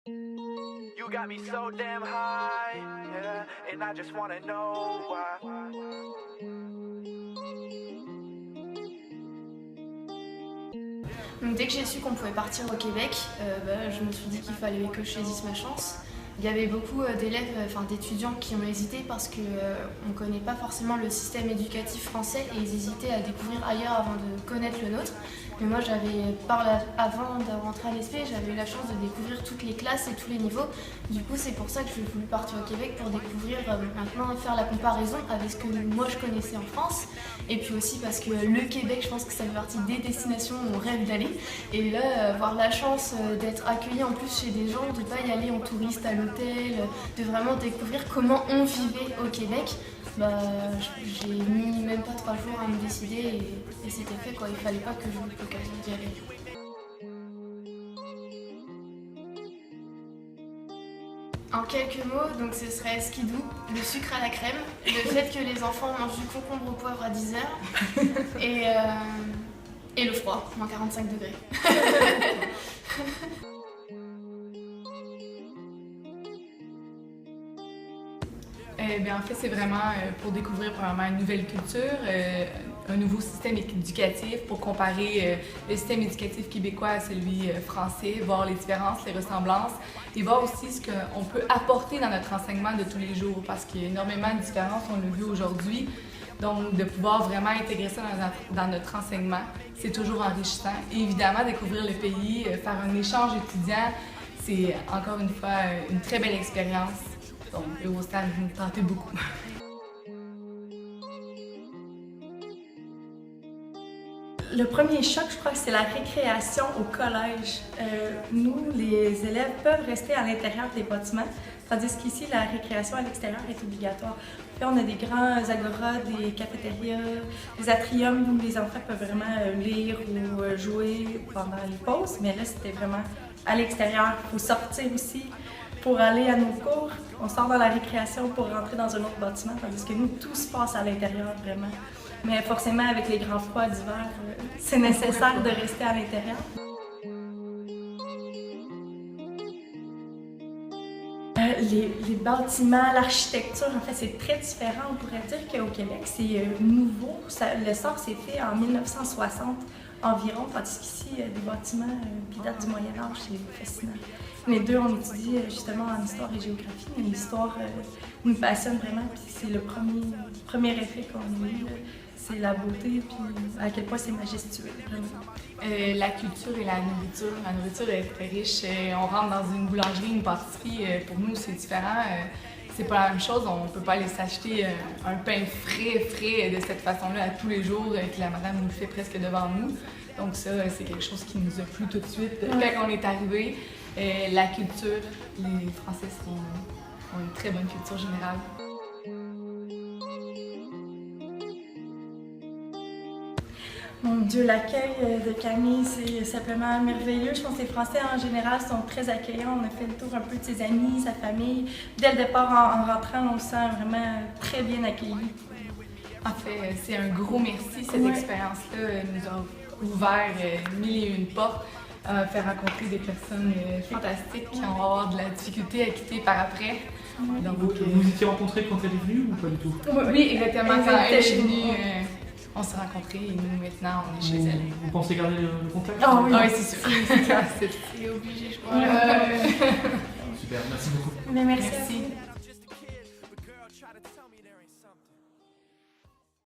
You got me so damn high, yeah, and I just wanna know why. Donc dès que j'ai su qu'on pouvait partir au Québec, je me suis dit qu'il fallait que je saisisse ma chance. Il y avait beaucoup d'élèves, d'étudiants qui ont hésité parce qu'on ne connaît pas forcément le système éducatif français et ils hésitaient à découvrir ailleurs avant de connaître le nôtre. Mais moi, avant de rentrer à l'ESP, j'avais eu la chance de découvrir toutes les classes et tous les niveaux. Du coup, c'est pour ça que je voulais partir au Québec pour découvrir maintenant, faire la comparaison avec ce que moi je connaissais en France. Et puis aussi parce que le Québec, je pense que ça fait partie des destinations où on rêve d'aller. Et là, avoir la chance d'être accueilli en plus chez des gens, de ne pas y aller en touriste à l'hôtel, de vraiment découvrir comment on vivait au Québec, j'ai mis même pas 3 jours à me décider et c'était fait quoi. Il fallait pas que je loupe l'occasion d'y aller. En quelques mots, donc ce serait skidoo, le sucre à la crème, le fait que les enfants mangent du concombre au poivre à 10 heures et le froid, moins 45 degrés. En fait, c'est vraiment pour découvrir premièrement une nouvelle culture, un nouveau système éducatif pour comparer le système éducatif québécois à celui français, voir les différences, les ressemblances et voir aussi ce qu'on peut apporter dans notre enseignement de tous les jours parce qu'il y a énormément de différences, on l'a vu aujourd'hui. Donc, de pouvoir vraiment intégrer ça dans notre enseignement, c'est toujours enrichissant. Et évidemment, découvrir le pays, faire un échange étudiant, c'est encore une fois une très belle expérience. Donc, Eurostar me tentait beaucoup. Le premier choc, je crois que c'est la récréation au collège. Nous, les élèves peuvent rester à l'intérieur des bâtiments, tandis qu'ici, la récréation à l'extérieur est obligatoire. Puis on a des grands agoras, des cafétérias, des atriums où les enfants peuvent vraiment lire ou jouer pendant les pauses, mais là, c'était vraiment à l'extérieur. Il faut sortir aussi pour aller à nos cours. On sort dans la récréation pour rentrer dans un autre bâtiment, tandis que nous, tout se passe à l'intérieur vraiment. Mais forcément, avec les grands froids d'hiver, c'est nécessaire de rester à l'intérieur. Les bâtiments, l'architecture, en fait, c'est très différent. On pourrait dire qu'au Québec, c'est nouveau. L'essor s'est fait en 1960 environ, tandis qu'ici, des bâtiments qui datent du Moyen Âge, c'est fascinant. Les deux, on étudie justement en histoire et géographie, mais l'histoire nous passionne vraiment, puis c'est le premier effet qu'on a eu. C'est la beauté, puis à quel point c'est majestueux. La culture et la nourriture. La nourriture est très riche. On rentre dans une boulangerie, une pâtisserie, pour nous c'est différent. C'est pas la même chose, on peut pas aller s'acheter un pain frais de cette façon-là à tous les jours que la madame nous fait presque devant nous. Donc ça, c'est quelque chose qui nous a plu tout de suite quand on est arrivé. La culture, les Français ont une très bonne culture générale. Mon Dieu, l'accueil de Camille, c'est simplement merveilleux. Je pense que les Français en général sont très accueillants. On a fait le tour un peu de ses amis, sa famille. Dès le départ, en rentrant, on se sent vraiment très bien accueillis. En fait, c'est un gros merci. Cette expérience-là nous a ouvert mille et une portes, faire rencontrer des personnes fantastiques qui vont avoir de la difficulté à quitter par après. Donc, vous étiez rencontrés quand elle est venue ou pas du tout? Oui, exactement. Quand elle est venue, on s'est rencontrés et nous, maintenant, on est chez elle. Vous pensez garder le contact? Ah oui, c'est sûr. C'est obligé, je crois. Super, merci beaucoup. Mais merci.